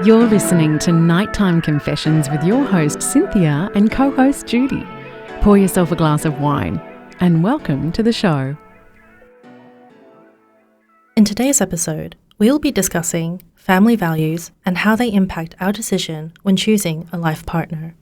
You're listening to Nighttime Confessions with your host Cynthia and co-host Judy. Pour yourself a glass of wine and welcome to the show. In today's episode, we'll be discussing family values and how they impact our decision when choosing a life partner.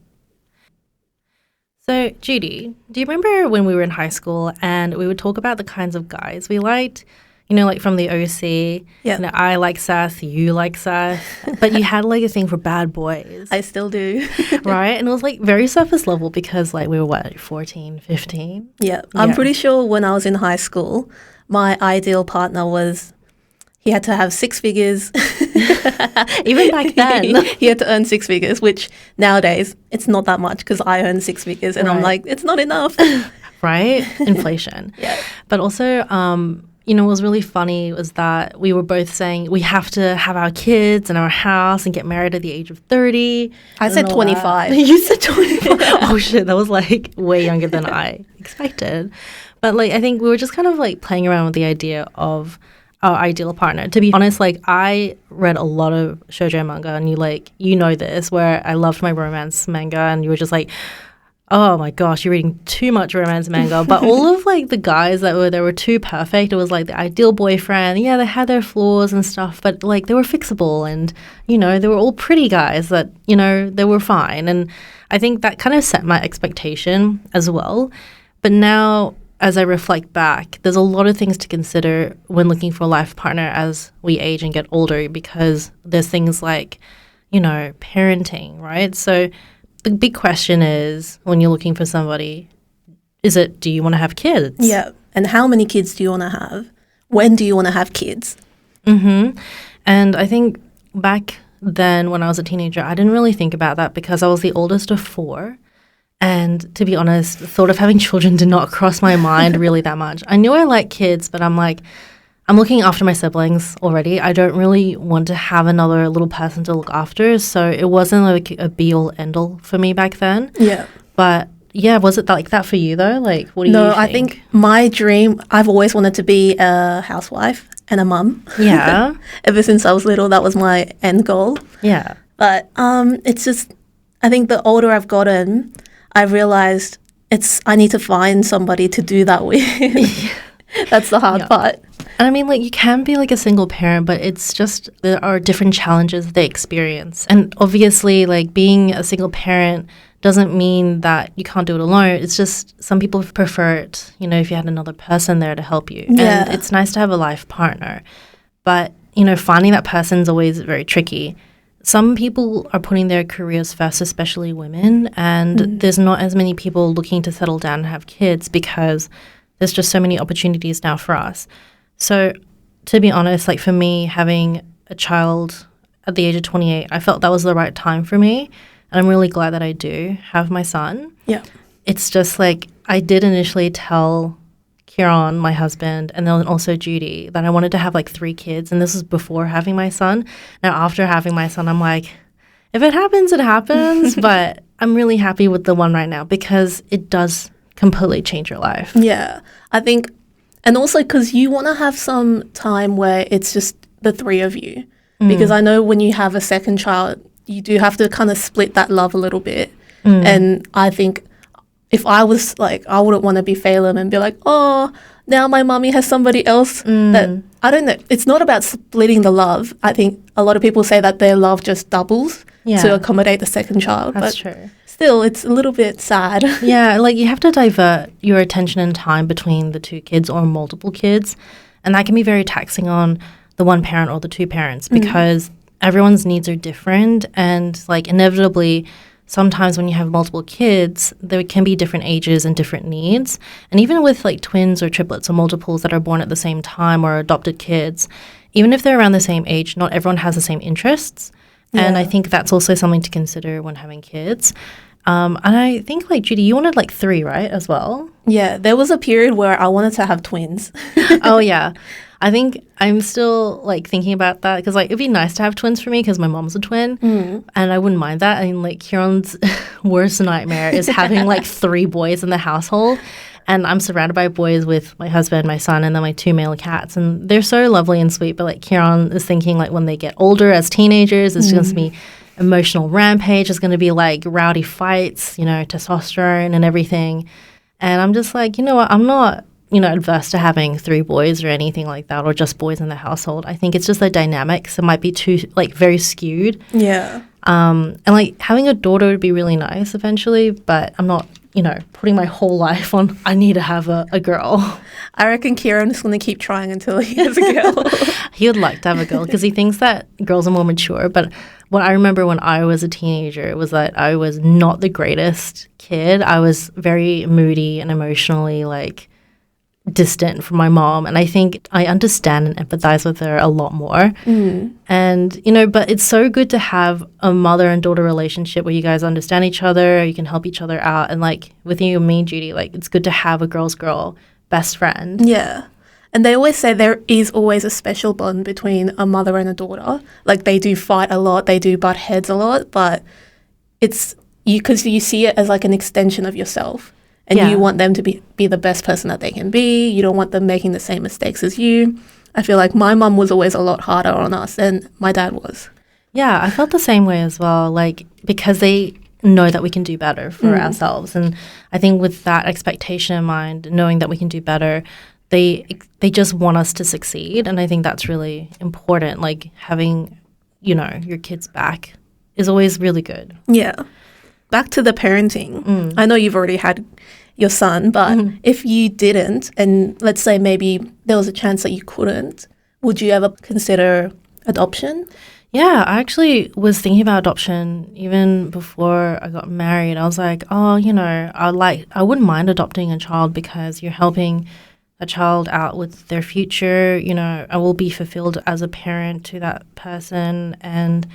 So, Judy, do you remember when we were in high school and we would talk about the kinds of guys we liked? You know, like from the OC, yeah. You know, I like Seth, you like Seth, but you had like a thing for bad boys. I still do. Right? And it was like very surface level because like we were what, 14, 15? Yeah. I'm pretty sure when I was in high school, my ideal partner was, he had to have six figures. Even back then. He had to earn six figures, which nowadays it's not that much because I earn six figures and I'm like, it's not enough. Right? Inflation. Yeah. But also, you know, what was really funny was that we were both saying we have to have our kids and our house and get married at the age of 30. I said 25. You said 25. Oh, shit. That was like way younger than I expected. But like, I think we were just kind of like playing around with the idea of our ideal partner. To be honest, like I read a lot of shoujo manga and you know this, where I loved my romance manga and you were just like, oh my gosh, you're reading too much romance manga. But all of like the guys that were there were too perfect. It was like the ideal boyfriend. Yeah, they had their flaws and stuff, but like they were fixable and, you know, they were all pretty guys that, you know, they were fine. And I think that kind of set my expectation as well. But now as I reflect back, there's a lot of things to consider when looking for a life partner as we age and get older, because there's things like, you know, parenting, right? So the big question is, when you're looking for somebody, do you want to have kids? Yeah. And how many kids do you want to have? When do you want to have kids? Mm-hmm. And I think back then when I was a teenager, I didn't really think about that because I was the oldest of four. And to be honest, the thought of having children did not cross my mind really that much. I knew I liked kids, but I'm like, I'm looking after my siblings already. I don't really want to have another little person to look after. So it wasn't like a be-all, end-all for me back then. Yeah. But yeah, was it like that for you though? Like, what do you think? No, I think my dream, I've always wanted to be a housewife and a mum. Yeah. Ever since I was little, that was my end goal. Yeah. But it's just, I think the older I've gotten, I've realized I need to find somebody to do that with. That's the hard part. And I mean, like, you can be like a single parent, but it's just there are different challenges they experience. And obviously, like, being a single parent doesn't mean that you can't do it alone. It's just some people prefer it, you know, if you had another person there to help you. Yeah. And it's nice to have a life partner. But, you know, finding that person is always very tricky. Some people are putting their careers first, especially women, and there's not as many people looking to settle down and have kids because there's just so many opportunities now for us. So to be honest, like for me, having a child at the age of 28, I felt that was the right time for me. And I'm really glad that I do have my son. Yeah. It's just like I did initially tell Kieran, my husband, and then also Judy, that I wanted to have like 3 kids. And this was before having my son. Now, after having my son, I'm like, if it happens, it happens. But I'm really happy with the one right now because it does completely change your life. Yeah. I think, and also because you want to have some time where it's just the 3 of you. Because I know when you have a second child, you do have to kind of split that love a little bit. And I think if I was like, I wouldn't want to be Phelan and be like, oh, now my mommy has somebody else that, I don't know. It's not about splitting the love. I think a lot of people say that their love just doubles to accommodate the second child. That's true. Still, it's a little bit sad. Yeah, like you have to divert your attention and time between the 2 kids or multiple kids. And that can be very taxing on the one parent or the 2 parents because everyone's needs are different. And like inevitably, sometimes when you have multiple kids, there can be different ages and different needs. And even with like twins or triplets or multiples that are born at the same time or adopted kids, even if they're around the same age, not everyone has the same interests. Yeah. And I think that's also something to consider when having kids. And I think, like, Judy, you wanted, like, 3, right, as well? Yeah, there was a period where I wanted to have twins. Oh, yeah. I think I'm still, like, thinking about that because, like, it'd be nice to have twins for me because my mom's a twin and I wouldn't mind that. I mean, like, Kieran's worst nightmare is having, like, 3 boys in the household. And I'm surrounded by boys with my husband, my son, and then my 2 male cats. And they're so lovely and sweet. But like Kieran is thinking like when they get older as teenagers, it's going to be emotional rampage. It's going to be like rowdy fights, testosterone and everything. And I'm just like, you know what? I'm not, adverse to having 3 boys or anything like that, or just boys in the household. I think it's just the dynamics. It might be too like very skewed. Yeah. And like having a daughter would be really nice eventually, but I'm not, putting my whole life on I need to have a girl. I reckon Kieran is going to keep trying until he has a girl. He would like to have a girl because he thinks that girls are more mature. But what I remember when I was a teenager was that I was not the greatest kid. I was very moody and emotionally like distant from my mom, and I think I understand and empathize with her a lot more. And but it's so good to have a mother and daughter relationship where you guys understand each other, you can help each other out, and like with you and me, Judy, like it's good to have a girl's girl best friend. Yeah. And they always say there is always a special bond between a mother and a daughter. Like they do fight a lot, they do butt heads a lot, but it's because you see it as like an extension of yourself. And you want them to be the best person that they can be. You don't want them making the same mistakes as you. I feel like my mum was always a lot harder on us than my dad was. Yeah, I felt the same way as well, like because they know that we can do better for ourselves. And I think with that expectation in mind, knowing that we can do better, they just want us to succeed. And I think that's really important. Like having, your kids back is always really good. Yeah. Back to the parenting. I know you've already had your son, but if you didn't, and let's say maybe there was a chance that you couldn't, would you ever consider adoption? Yeah, I actually was thinking about adoption even before I got married. I was like, I wouldn't mind adopting a child because you're helping a child out with their future. I will be fulfilled as a parent to that person. And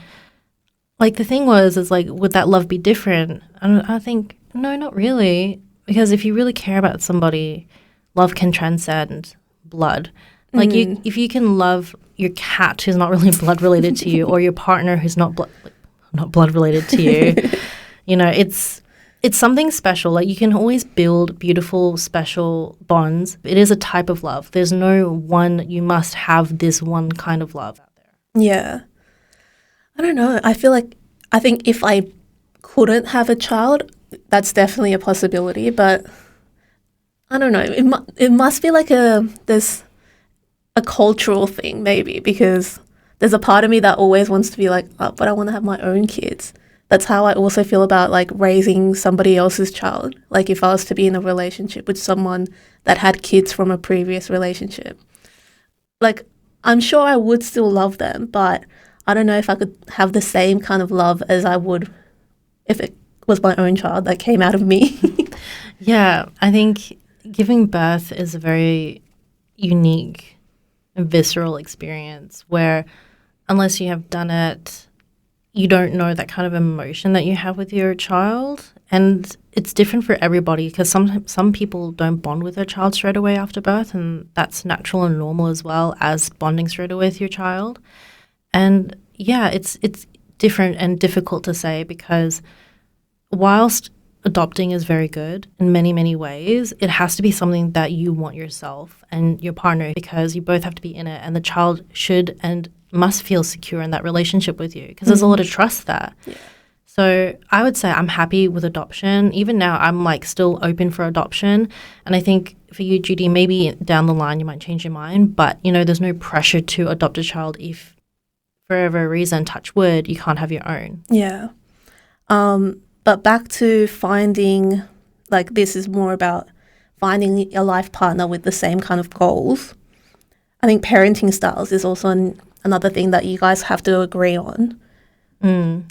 like the thing is like, would that love be different? I think, no, not really. Because if you really care about somebody, love can transcend blood. Like if you can love your cat who's not really blood related to you, or your partner who's not blood related to you, it's something special. Like you can always build beautiful, special bonds. It is a type of love. There's no one, you must have this one kind of love out there. Yeah. I don't know. I think if I couldn't have a child, that's definitely a possibility. But I don't know. It must be like there's a cultural thing maybe, because there's a part of me that always wants to be like, oh, but I want to have my own kids. That's how I also feel about like raising somebody else's child. Like if I was to be in a relationship with someone that had kids from a previous relationship, like I'm sure I would still love them, but I don't know if I could have the same kind of love as I would if it was my own child that came out of me. Yeah, I think giving birth is a very unique and visceral experience where unless you have done it, you don't know that kind of emotion that you have with your child. And it's different for everybody because some people don't bond with their child straight away after birth, and that's natural and normal as well as bonding straight away with your child. And yeah, it's different and difficult to say because whilst adopting is very good in many, many ways, it has to be something that you want yourself and your partner, because you both have to be in it and the child should and must feel secure in that relationship with you because there's a lot of trust there. Yeah. So I would say I'm happy with adoption. Even now, I'm like still open for adoption. And I think for you, Judy, maybe down the line you might change your mind, but there's no pressure to adopt a child if for whatever reason, touch wood, you can't have your own. Yeah. But back to finding, like this is more about finding a life partner with the same kind of goals. I think parenting styles is also another thing that you guys have to agree on.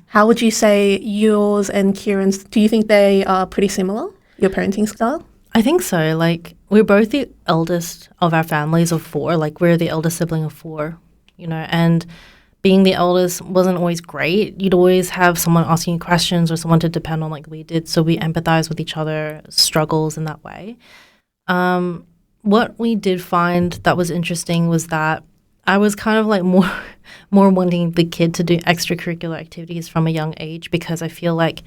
How would you say yours and Kieran's, do you think they are pretty similar, your parenting style? I think so. Like we're both the eldest of our families of 4. Like we're the eldest sibling of 4, and being the eldest wasn't always great. You'd always have someone asking you questions or someone to depend on like we did. So we empathize with each other, struggles in that way. What we did find that was interesting was that I was kind of like more wanting the kid to do extracurricular activities from a young age because I feel like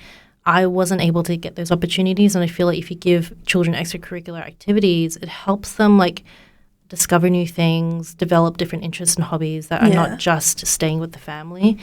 I wasn't able to get those opportunities. And I feel like if you give children extracurricular activities, it helps them like discover new things, develop different interests and hobbies that are not just staying with the family.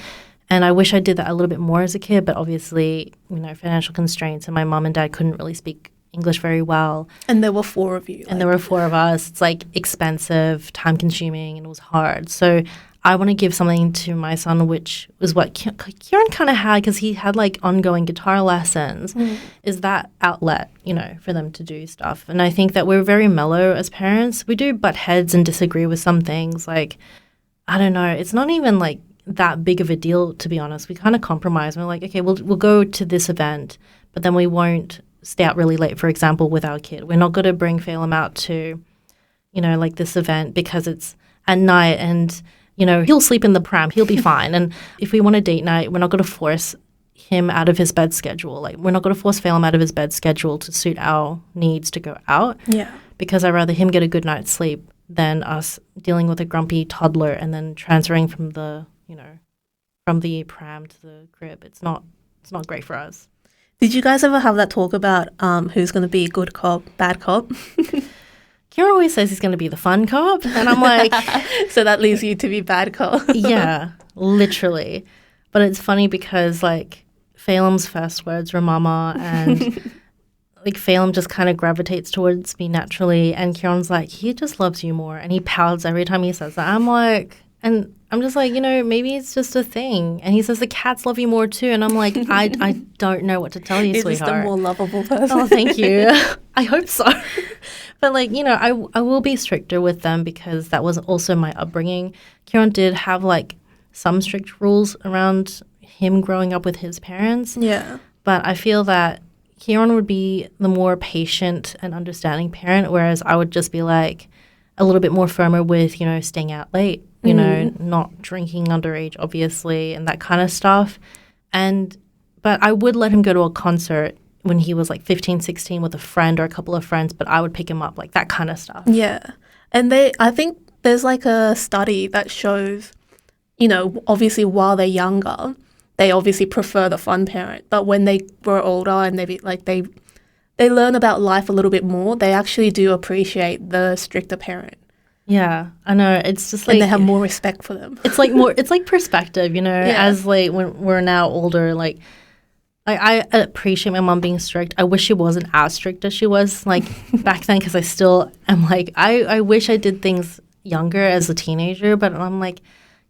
And I wish I did that a little bit more as a kid, but obviously, financial constraints, and my mom and dad couldn't really speak English very well. And there were 4 of you. And there were 4 of us. It's like expensive, time consuming, and it was hard. So I want to give something to my son, which was what Kieran kind of had, because he had like ongoing guitar lessons, is that outlet, for them to do stuff. And I think that we're very mellow as parents. We do butt heads and disagree with some things. Like, I don't know, it's not even like that big of a deal, to be honest. We kind of compromise. We're like, okay, we'll go to this event, but then we won't stay out really late, for example, with our kid. We're not going to bring Phelim out to, like this event because it's at night and, he'll sleep in the pram. He'll be fine. And if we want a date night, we're not going to force him out of his bed schedule. Like, we're not going to force Phelim out of his bed schedule to suit our needs to go out. Yeah. Because I'd rather him get a good night's sleep than us dealing with a grumpy toddler and then transferring from the, from the pram to the crib. It's not great for us. Did you guys ever have that talk about who's going to be good cop, bad cop? Kieran always says he's going to be the fun cop. And I'm like... So that leaves you to be bad cop. Yeah, literally. But it's funny because, like, Phelim's first words were mama, and, like, Phelim just kind of gravitates towards me naturally. And Kieran's like, he just loves you more. And he pouts every time he says that. I'm like... And I'm just like, maybe it's just a thing. And he says the cats love you more too. And I'm like, I don't know what to tell you, He's sweetheart. just a more lovable person. Oh, thank you. I hope so. But like, I will be stricter with them because that was also my upbringing. Kieran did have like some strict rules around him growing up with his parents. Yeah. But I feel that Kieran would be the more patient and understanding parent, whereas I would just be like a little bit more firmer with, staying out late. Not drinking underage, obviously, and that kind of stuff. But I would let him go to a concert when he was like 15, 16 with a friend or a couple of friends, but I would pick him up, like that kind of stuff. Yeah. And I think there's like a study that shows, obviously while they're younger, they obviously prefer the fun parent. But when they grow older and they learn about life a little bit more, they actually do appreciate the stricter parent. Yeah, I know. It's just like... And they have more respect for them. It's like perspective, as like when we're now older, like I appreciate my mom being strict. I wish she wasn't as strict as she was like back then, because I still am like, I wish I did things younger as a teenager, but I'm like,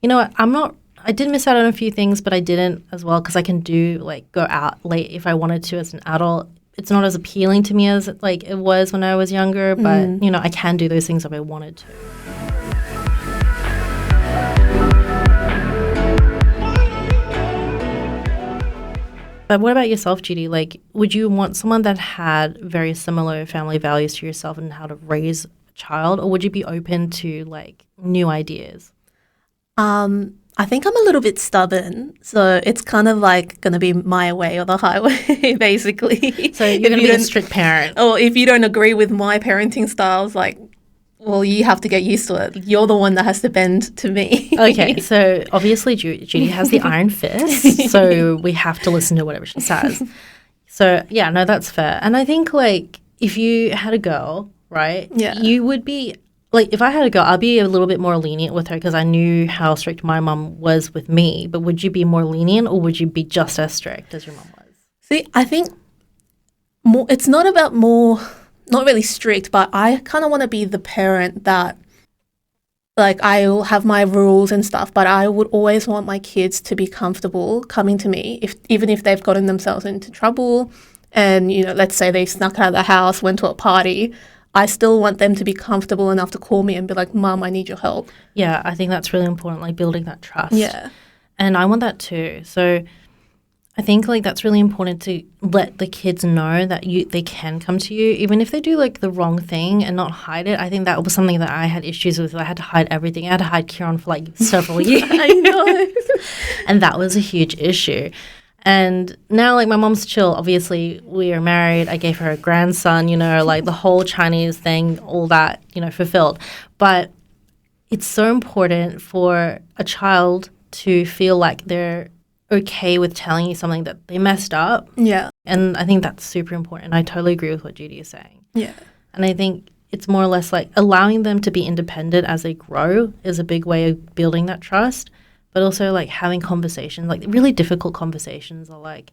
what, I did miss out on a few things, but I didn't as well, because I can go out late if I wanted to as an adult. It's not as appealing to me as like it was when I was younger, but I can do those things if I wanted to. But what about yourself, Judy? Like, would you want someone that had very similar family values to yourself and how to raise a child, or would you be open to like new ideas? I think I'm a little bit stubborn, so it's kind of like going to be my way or the highway, basically. So you're going to be a strict parent. Or if you don't agree with my parenting styles, like, well, you have to get used to it. You're the one that has to bend to me. Okay, so obviously Judy has the iron fist, so we have to listen to whatever she says. So, yeah, no, that's fair. And I think, like, if you had a girl, right, you would be... Like, if I had a girl, I'd be a little bit more lenient with her because I knew how strict my mom was with me. But would you be more lenient, or would you be just as strict as your mom was? See, I think more. It's not about more, not really strict, but I kind of want to be the parent that, like, I'll have my rules and stuff, but I would always want my kids to be comfortable coming to me, even if they've gotten themselves into trouble and, let's say they snuck out of the house, went to a party. I still want them to be comfortable enough to call me and be like, Mom, I need your help. Yeah, I think that's really important, like building that trust. Yeah. And I want that too. So I think like that's really important to let the kids know that they can come to you, even if they do like the wrong thing, and not hide it. I think that was something that I had issues with. I had to hide everything. I had to hide Kieran for like several years. I know. And that was a huge issue. And now, like, my mom's chill. Obviously, we are married. I gave her a grandson, like the whole Chinese thing, all that, fulfilled. But it's so important for a child to feel like they're okay with telling you something that they messed up. Yeah. And I think that's super important. I totally agree with what Judy is saying. Yeah. And I think it's more or less like allowing them to be independent as they grow is a big way of building that trust, but also like having conversations, like really difficult conversations are like,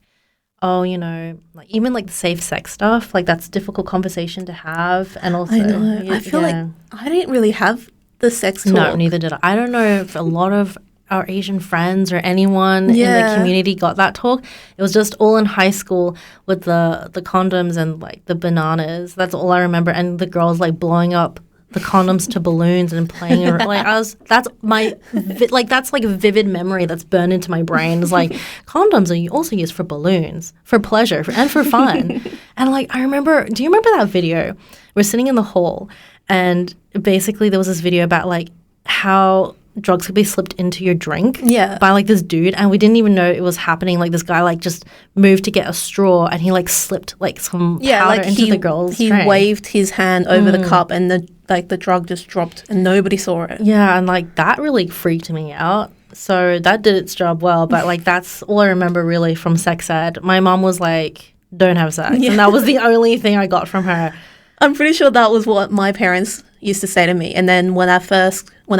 oh, you know, like even like the safe sex stuff, like that's a difficult conversation to have. And also, I know. I feel like I didn't really have the sex talk. No, neither did I. I don't know if a lot of our Asian friends or anyone in the community got that talk. It was just all in high school with the condoms and like the bananas. That's all I remember. And the girls like blowing up the condoms to balloons and playing around. That's like a vivid memory that's burned into my brain. It's like condoms are also used for balloons, for pleasure and for fun. And like I remember, do you remember that video? We're sitting in the hall and basically there was this video about like how drugs could be slipped into your drink by like this dude, and we didn't even know it was happening. Like this guy like just moved to get a straw and he like slipped like some powder into the girl's drink. He waved his hand over the cup and the drug just dropped and nobody saw it. Yeah, and like that really freaked me out. So that did its job well, but like that's all I remember really from sex ed. My mom was like, don't have sex. And that was the only thing I got from her. I'm pretty sure that was what my parents used to say to me. And then when I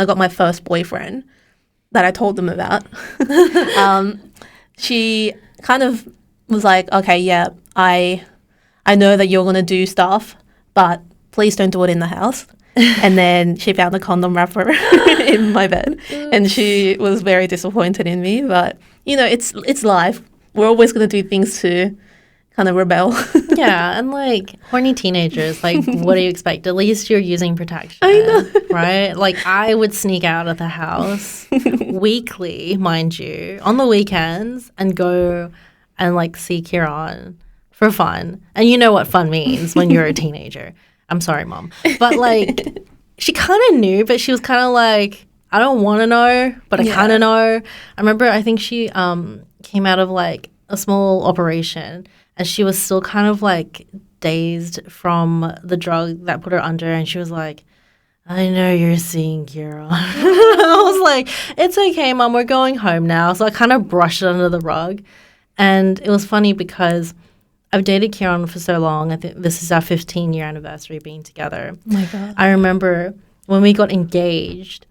got my first boyfriend that I told them about, she kind of was like, okay, yeah, I know that you're going to do stuff, but please don't do it in the house. And then she found a condom wrapper in my bed and she was very disappointed in me. But, you know, it's life. We're always going to do things to kind of rebel. Yeah, and like horny teenagers, like what do you expect? At least you're using protection. I know. Right? Like I would sneak out of the house weekly, mind you, on the weekends and go and like see Kieran for fun. And you know what fun means when you're a teenager. I'm sorry, Mom. But like she kind of knew, but she was kind of like, I don't want to know, but I kind of know. I remember I think she came out of like a small operation and she was still kind of like dazed from the drug that put her under. And she was like, I know you're seeing Kira. I was like, it's okay, Mom, we're going home now. So I kind of brushed it under the rug. And it was funny because I've dated Kieran for so long. I think this is our 15-year anniversary being together. Oh my God. I remember when we got engaged,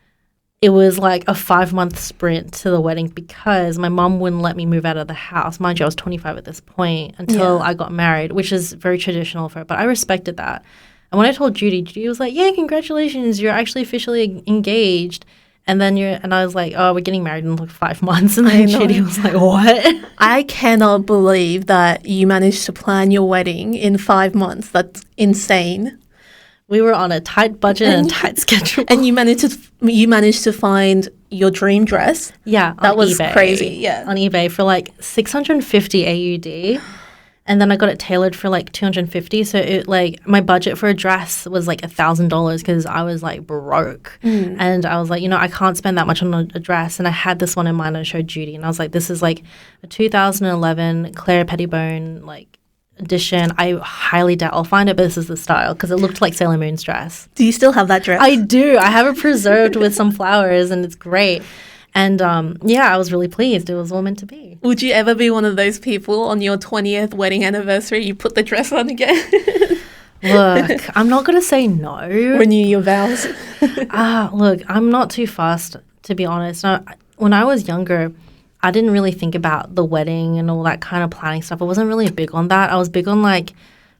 it was like a 5-month sprint to the wedding because my mom wouldn't let me move out of the house. Mind you, I was 25 at this point until I got married, which is very traditional for her. But I respected that. And when I told Judy, Judy was like, yeah, congratulations, you're actually officially engaged. And then I was like, oh, we're getting married in like 5 months. And then Judy was like, what? I cannot believe that you managed to plan your wedding in 5 months. That's insane. We were on a tight budget and a tight schedule. And you managed to find your dream dress. Yeah, that was eBay. Crazy. Yeah, on eBay for like 650 AUD. And then I got it tailored for like 250. So it like my budget for a dress was like $1,000 because I was like broke. And I was like, you know, I can't spend that much on a dress. And I had this one in mind. I showed Judy, and I was like, this is like a 2011 Claire Pettibone like edition. I highly doubt I'll find it, but this is the style because it looked like Sailor Moon's dress. Do you still have that dress? I do. I have it preserved with some flowers, and it's great. And yeah, I was really pleased. It was all meant to be. Would you ever be one of those people on your 20th wedding anniversary, you put the dress on again? Look, I'm not going to say no. Renew your vows. Look, I'm not too fast, to be honest. No, when I was younger, I didn't really think about the wedding and all that kind of planning stuff. I wasn't really big on that. I was big on like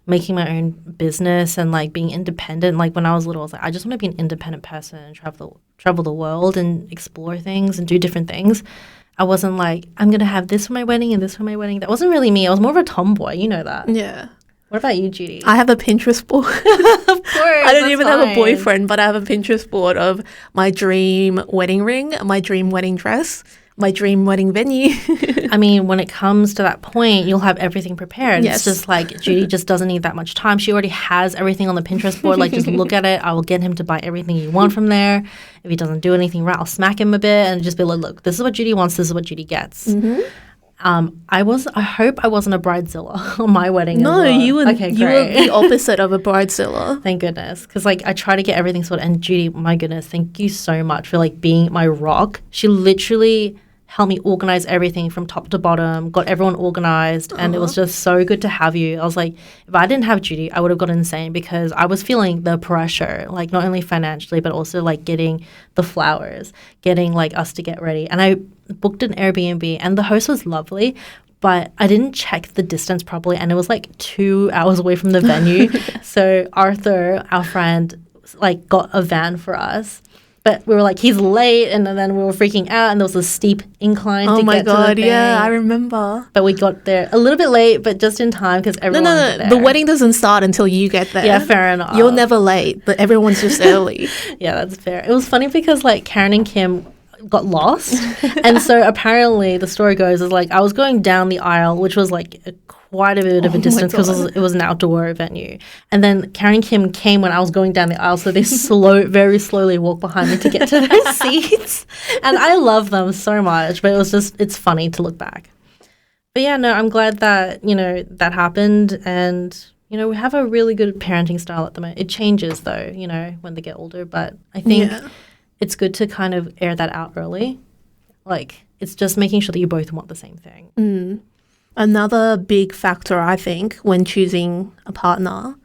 making my own business and like being independent. Like when I was little, I was like, I just want to be an independent person and travel the world and explore things and do different things. I wasn't like, I'm going to have this for my wedding and this for my wedding. That wasn't really me. I was more of a tomboy. You know that. Yeah. What about you, Judy? I have a Pinterest board. Of course. I don't even have a boyfriend, but I have a Pinterest board of my dream wedding ring, my dream wedding dress, my dream wedding venue. I mean, when it comes to that point, you'll have everything prepared. Yes. It's just like Judy just doesn't need that much time. She already has everything on the Pinterest board. Like, just look at it. I will get him to buy everything you want from there. If he doesn't do anything right, I'll smack him a bit and just be like, look, this is what Judy wants. This is what Judy gets. Mm-hmm. I hope I wasn't a bridezilla on my wedding. No, as well. you were the opposite of a bridezilla. Thank goodness, because like I try to get everything sorted. And Judy, my goodness, thank you so much for like being my rock. She literally helped me organize everything from top to bottom, got everyone organized, and it was just so good to have you. I was like, if I didn't have Judy, I would have got insane because I was feeling the pressure, like not only financially, but also like getting the flowers, getting like us to get ready. And I booked an Airbnb and the host was lovely, but I didn't check the distance properly and it was like 2 hours away from the venue. So Arthur, our friend, like got a van for us. But we were like, he's late, and then we were freaking out, and there was a steep incline to get to the thing. Yeah, I remember. But we got there a little bit late, but just in time because everyone was there. The wedding doesn't start until you get there. Yeah, fair enough. You're never late, but everyone's just early. Yeah, that's fair. It was funny because like Karen and Kim got lost, and so apparently the story goes is like I was going down the aisle, which was like quite a bit of a distance because it was an outdoor venue, and then Karen and Kim came when I was going down the aisle, so they very slowly walked behind me to get to their seats, and I love them so much, but it's funny to look back. But yeah, no, I'm glad that that happened, and we have a really good parenting style at the moment. It changes though, when they get older, but I think it's good to kind of air that out early. Like, it's just making sure that you both want the same thing. Another big factor, I think, when choosing a partner,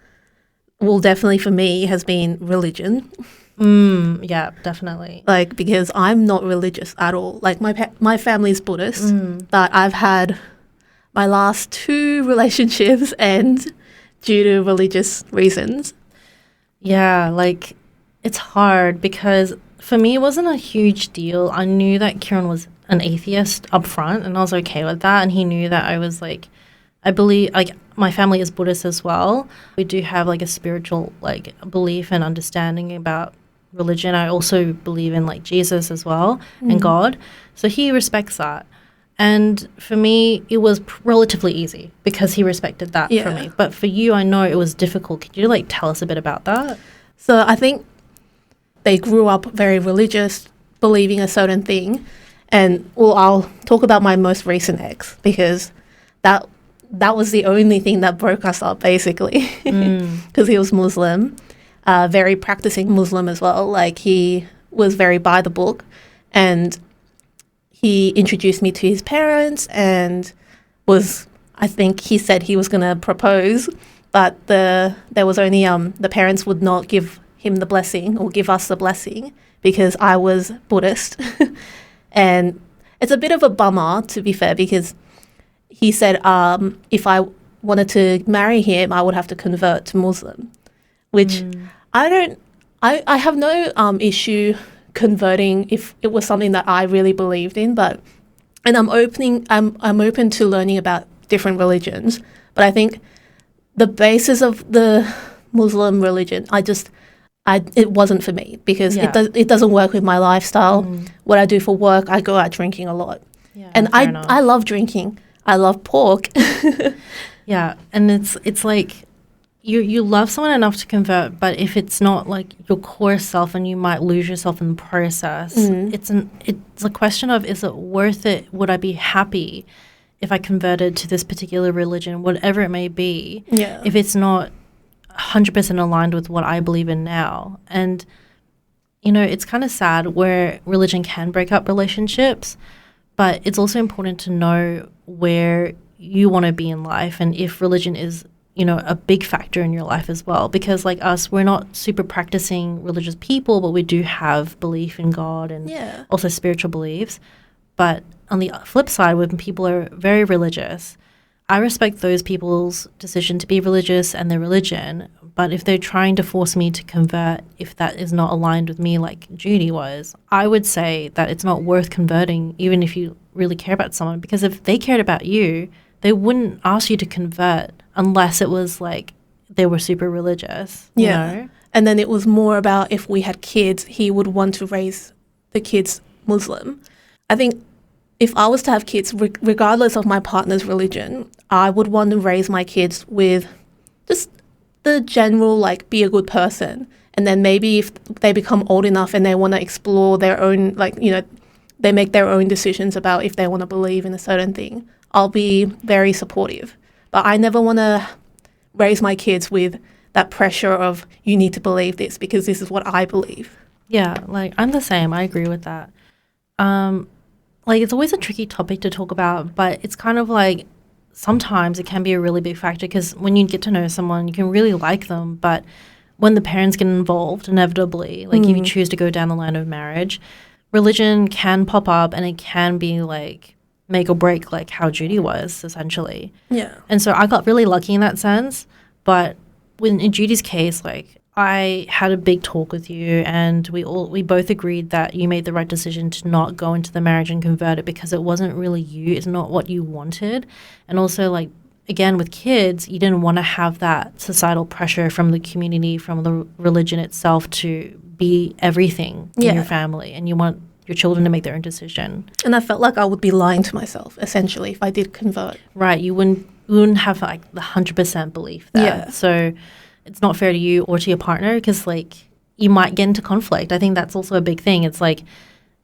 well, definitely for me, has been religion. Yeah, definitely. Like, because I'm not religious at all. Like, my family's Buddhist, but I've had my last 2 relationships end due to religious reasons. Yeah, like, it's hard because for me, it wasn't a huge deal. I knew that Kieran was an atheist up front, and I was okay with that. And he knew that I was like, I believe, like, my family is Buddhist as well. We do have like a spiritual like belief and understanding about religion. I also believe in like Jesus as well and God. So he respects that. And for me, it was relatively easy because he respected that for me. But for you, I know it was difficult. Could you like tell us a bit about that? So I think they grew up very religious, believing a certain thing. And, well, I'll talk about my most recent ex because that was the only thing that broke us up, basically, because he was Muslim, very practicing Muslim as well. Like, he was very by the book, and he introduced me to his parents and I think he said he was going to propose, but there was only, the parents would not give him the blessing or give us the blessing because I was Buddhist. And it's a bit of a bummer, to be fair, because he said if I wanted to marry him, I would have to convert to Muslim, which I have no issue converting if it was something that I really believed in, and I'm open to learning about different religions, but I think the basis of the Muslim religion, it wasn't for me because it doesn't work with my lifestyle. What I do for work, I go out drinking a lot. Yeah, and I love drinking. I love pork. Yeah, and it's like you love someone enough to convert, but if it's not like your core self and you might lose yourself in the process, it's a question of, is it worth it? Would I be happy if I converted to this particular religion, whatever it may be, if it's not 100% aligned with what I believe in now? And it's kind of sad where religion can break up relationships, but it's also important to know where you want to be in life and if religion is a big factor in your life as well, because like us, we're not super practicing religious people, but we do have belief in God and also spiritual beliefs. But on the flip side, when people are very religious, I respect those people's decision to be religious and their religion, but if they're trying to force me to convert, if that is not aligned with me like Judy was, I would say that it's not worth converting, even if you really care about someone, because if they cared about you, they wouldn't ask you to convert unless it was like they were super religious. You know? And then it was more about if we had kids, he would want to raise the kids Muslim. I think if I was to have kids, regardless of my partner's religion, I would want to raise my kids with just the general, like, be a good person. And then maybe if they become old enough and they want to explore their own, like, they make their own decisions about if they want to believe in a certain thing, I'll be very supportive. But I never want to raise my kids with that pressure of, you need to believe this because this is what I believe. Yeah, like, I'm the same. I agree with that. like, it's always a tricky topic to talk about, but it's kind of like sometimes it can be a really big factor because when you get to know someone, you can really like them, but when the parents get involved, inevitably, like if you choose to go down the line of marriage, religion can pop up and it can be like make or break, like how Judy was essentially. Yeah. And so I got really lucky in that sense. But in Judy's case, like I had a big talk with you and we both agreed that you made the right decision to not go into the marriage and convert it because it wasn't really you. It's not what you wanted. And also like, again, with kids, you didn't want to have that societal pressure from the community, from the religion itself to be everything in your family. And you want your children to make their own decision. And I felt like I would be lying to myself, essentially, if I did convert. Right. You wouldn't have like the 100% belief there. Yeah. So it's not fair to you or to your partner because like you might get into conflict. I think that's also a big thing. It's like,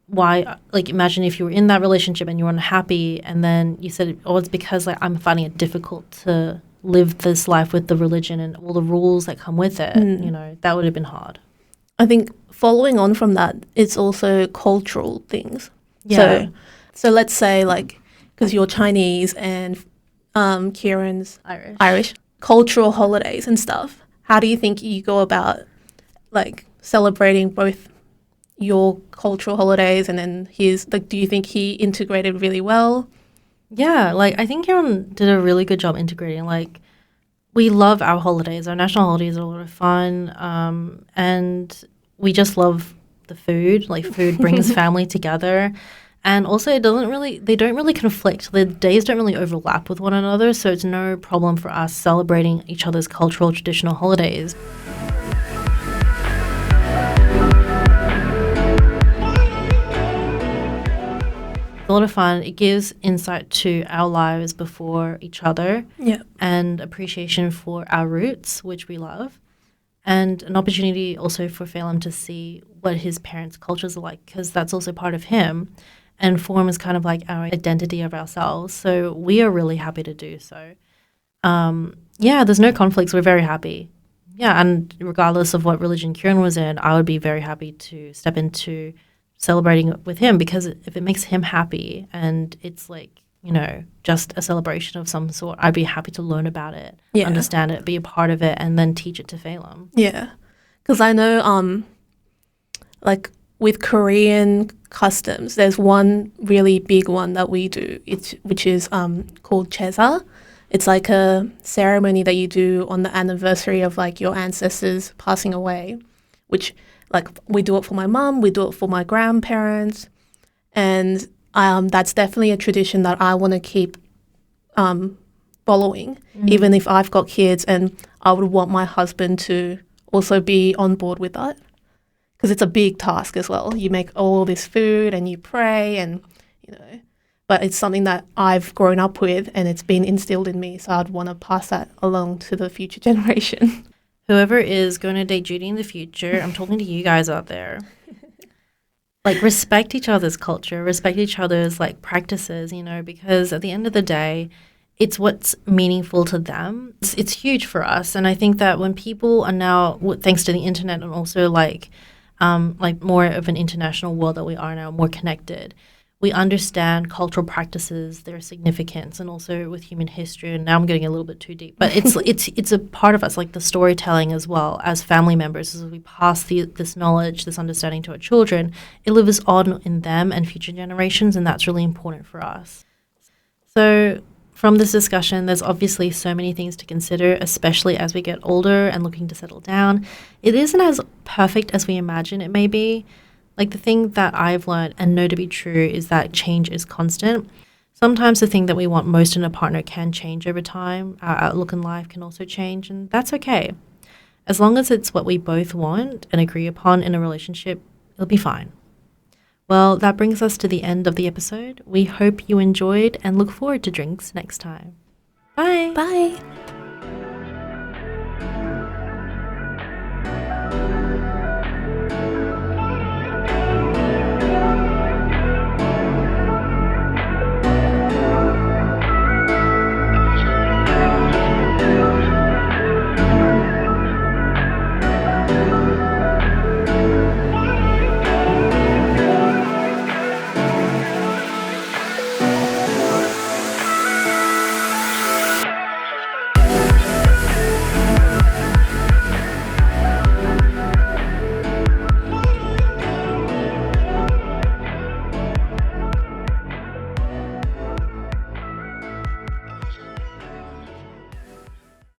why, like imagine if you were in that relationship and you were unhappy and then you said, oh, it's because like I'm finding it difficult to live this life with the religion and all the rules that come with it. You know, that would have been hard. I think following on from that, it's also cultural things. Yeah. So let's say like, because you're Chinese and Kieran's Irish, cultural holidays and stuff. How do you think you go about like celebrating both your cultural holidays and then his? Like, do you think he integrated really well? Yeah, like I think Eora did a really good job integrating. Like, we love our holidays. Our national holidays are a lot of fun, and we just love the food. Like, food brings family together, and also they don't really conflict. The days don't really overlap with one another, so it's no problem for us celebrating each other's cultural traditional holidays. A lot of fun. It gives insight to our lives before each other, and appreciation for our roots, which we love, and an opportunity also for Phelim to see what his parents' cultures are like, because that's also part of him, and form is kind of like our identity of ourselves. So we are really happy to do so. There's no conflicts. We're very happy. Yeah, and regardless of what religion Kieran was in, I would be very happy to step into celebrating it with him, because if it makes him happy and it's like, you know, just a celebration of some sort, I'd be happy to learn about it, understand it, be a part of it, and then teach it to Phelim. Yeah, because I know like with Korean customs, there's one really big one that we do, which is called Cheza. It's like a ceremony that you do on the anniversary of like your ancestors passing away, which like we do it for my mum, we do it for my grandparents, and that's definitely a tradition that I want to keep following, even if I've got kids, and I would want my husband to also be on board with that, because it's a big task as well. You make all this food and you pray, and you know, but it's something that I've grown up with and it's been instilled in me, so I'd want to pass that along to the future generation. Whoever is going to date Judy in the future, I'm talking to you guys out there. Like, respect each other's culture, respect each other's, like, practices, you know, because at the end of the day, it's what's meaningful to them. It's huge for us. And I think that when people are now, thanks to the internet and also, like more of an international world that we are now, more connected, we understand cultural practices, their significance, and also with human history. And now I'm getting a little bit too deep, but it's a part of us, like the storytelling as well as family members. As we pass this knowledge, this understanding to our children, it lives on in them and future generations, and that's really important for us. So from this discussion, there's obviously so many things to consider, especially as we get older and looking to settle down. It isn't as perfect as we imagine it may be. Like, the thing that I've learned and know to be true is that change is constant. Sometimes the thing that we want most in a partner can change over time. Our outlook in life can also change, and that's okay. As long as it's what we both want and agree upon in a relationship, it'll be fine. Well, that brings us to the end of the episode. We hope you enjoyed and look forward to drinks next time. Bye. Bye.